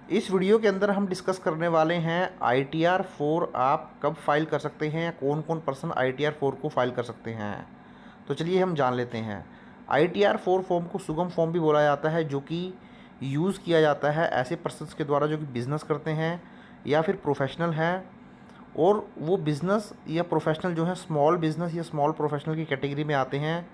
इस वीडियो के अंदर हम डिस्कस करने वाले हैं ITR 4 आप कब फाइल कर सकते हैं या कौन कौन पर्सन ITR 4 को फाइल कर सकते हैं। तो चलिए हम जान लेते हैं। ITR 4 फॉर्म को सुगम फॉर्म भी बोला जाता है, जो कि यूज़ किया जाता है ऐसे पर्सन्स के द्वारा जो कि बिज़नेस करते हैं या फिर प्रोफेशनल हैं, और वो बिज़नेस या प्रोफेशनल जो है स्मॉल बिज़नेस या स्मॉल प्रोफेशनल की कैटेगरी में आते हैं।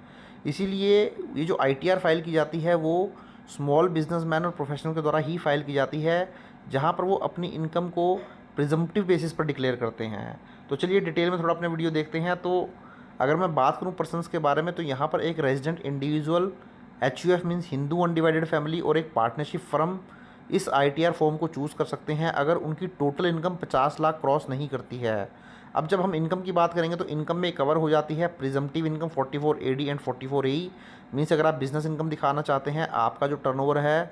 इसीलिए ये जो ITR फाइल की जाती है वो स्मॉल बिजनेसमैन और प्रोफेशनल के द्वारा ही फाइल की जाती है, जहाँ पर वो अपनी इनकम को प्रिजम्पटिव बेसिस पर डिक्लेयर करते हैं। तो चलिए डिटेल में थोड़ा अपने वीडियो देखते हैं। तो अगर मैं बात करूँ पर्सनस के बारे में, तो यहाँ पर एक resident individual, HUF means Hindu undivided family, और एक पार्टनरशिप फर्म इस ITR फॉर्म को चूज़ कर सकते हैं अगर उनकी टोटल इनकम 50 लाख क्रॉस नहीं करती है। अब जब हम इनकम की बात करेंगे तो इनकम में कवर हो जाती है presumptive income 44AD and 44AE। Means अगर आप बिज़नेस इनकम दिखाना चाहते हैं, आपका जो टर्नओवर है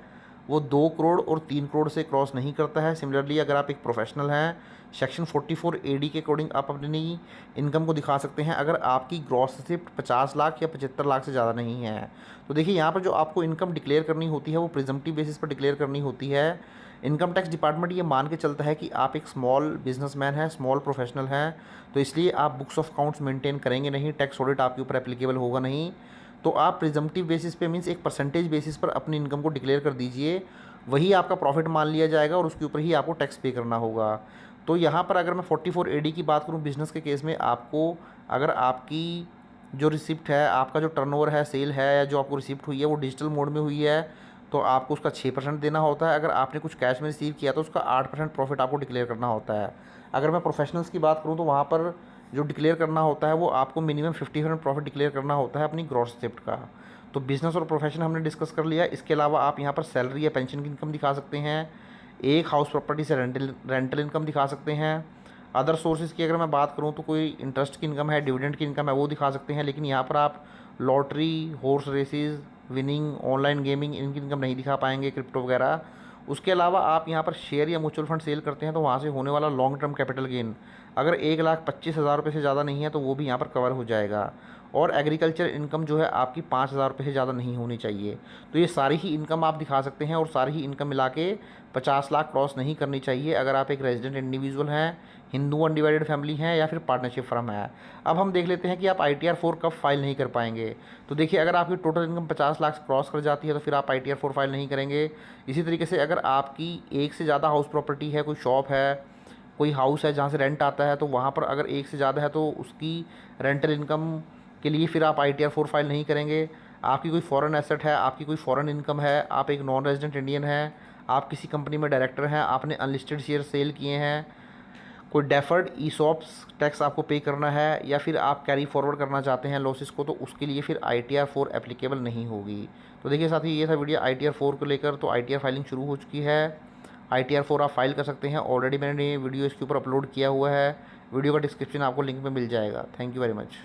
वो 2 करोड़ और 3 करोड़ से क्रॉस नहीं करता है। सिमिलरली अगर आप एक प्रोफेशनल हैं, सेक्शन 44AD के अकॉर्डिंग आप अपनी इनकम को दिखा सकते हैं अगर आपकी ग्रॉस रिसिप्ट 50 लाख या 75 लाख से ज़्यादा नहीं है। तो देखिए यहाँ पर जो आपको इनकम डिक्लेयर करनी होती है वो प्रिजम्पटिव बेसिस पर डिक्लेयर करनी होती है। इनकम टैक्स डिपार्टमेंट ये मान के चलता है कि आप एक स्मॉल बिजनेसमैन हैं, स्मॉल प्रोफेशनल हैं, तो इसलिए आप बुक्स ऑफ अकाउंट्स मेंटेन करेंगे नहीं, टैक्स ऑडिट आपके ऊपर एप्लीकेबल होगा नहीं। तो आप प्रिजम्पटिव बेसिस पे मीन्स एक परसेंटेज बेसिस पर अपनी इनकम को डिक्लेयर कर दीजिए, वही आपका प्रॉफिट मान लिया जाएगा और उसके ऊपर ही आपको टैक्स पे करना होगा। तो यहाँ पर अगर मैं 44AD की बात करूँ बिज़नेस के केस में, आपको अगर आपकी जो रिसिप्ट है, आपका जो टर्नओवर है, सेल है, या जो आपको रिसिप्ट हुई है वो डिजिटल मोड में हुई है, तो आपको उसका 6% देना होता है। अगर आपने कुछ कैश में रिसीव किया तो उसका 8% प्रॉफिट आपको डिक्लेयर करना होता है। अगर मैं प्रोफेशनल्स की बात करूँ तो वहाँ पर जो डिक्लेयर करना होता है वो आपको मिनिमम 50% प्रॉफिट डिक्लेयर करना होता है अपनी ग्रॉस रिसिप्ट का। तो बिज़नेस और प्रोफेशन हमने डिस्कस कर लिया। इसके अलावा आप यहाँ पर सैलरी या पेंशन की इनकम दिखा सकते हैं, एक हाउस प्रॉपर्टी से रेंटल इनकम दिखा सकते हैं। अदर सोर्सेज़ की अगर मैं बात करूँ तो कोई इंटरेस्ट की इनकम है, डिविडेंड की इनकम है, वो दिखा सकते हैं। लेकिन यहाँ पर आप lottery, horse races, winning, online gaming, इनकी इनकम नहीं दिखा पाएंगे, क्रिप्टो वगैरह। उसके अलावा आप यहाँ पर शेयर या म्यूचुअल फंड सेल करते हैं तो वहाँ से होने वाला लॉन्ग टर्म कैपिटल गेन अगर 1,25,000 रुपये से ज़्यादा नहीं है तो वो भी यहाँ पर कवर हो जाएगा। और एग्रीकल्चर इनकम जो है आपकी 5,000 रुपये से ज़्यादा नहीं होनी चाहिए। तो ये सारी ही इनकम आप दिखा सकते हैं और सारी ही इनकम मिला के 50 लाख क्रॉस नहीं करनी चाहिए अगर आप एक रेजिडेंट इंडिविजुअल हैं, हिंदू अनडिवाइडेड फैमिली हैं या फिर पार्टनरशिप फर्म है। अब हम देख लेते हैं कि आप ITR 4 कब फाइल नहीं कर पाएंगे। तो देखिए अगर आपकी टोटल इनकम 50 लाख क्रॉस कर जाती है तो फिर आप ITR 4 फाइल नहीं करेंगे। इसी तरीके से अगर आपकी एक से ज़्यादा हाउस प्रॉपर्टी है, कोई शॉप है, कोई हाउस है जहाँ से रेंट आता है, तो वहाँ पर अगर एक से ज़्यादा है तो उसकी रेंटल इनकम के लिए फिर आप ITR 4 फाइल नहीं करेंगे। आपकी कोई फॉरेन एसेट है, आपकी कोई फॉरेन इनकम है, आप एक नॉन रेजिडेंट इंडियन हैं, आप किसी कंपनी में डायरेक्टर हैं, आपने अनलिस्टेड शेयर सेल किए हैं, कोई डेफर्ड ESOPs टैक्स आपको पे करना है, या फिर आप कैरी फॉरवर्ड करना चाहते हैं लॉसेस को, तो उसके लिए फिर ITR 4 एप्लीकेबल नहीं होगी। तो देखिए साथी, ये था वीडियो ITR 4 को लेकर। तो ITR फाइलिंग शुरू हो चुकी है, ITR 4 आप फाइल कर सकते हैं। ऑलरेडी मैंने वीडियो इसके ऊपर अपलोड किया हुआ है, वीडियो का डिस्क्रिप्शन आपको लिंक में मिल जाएगा। Thank you very much.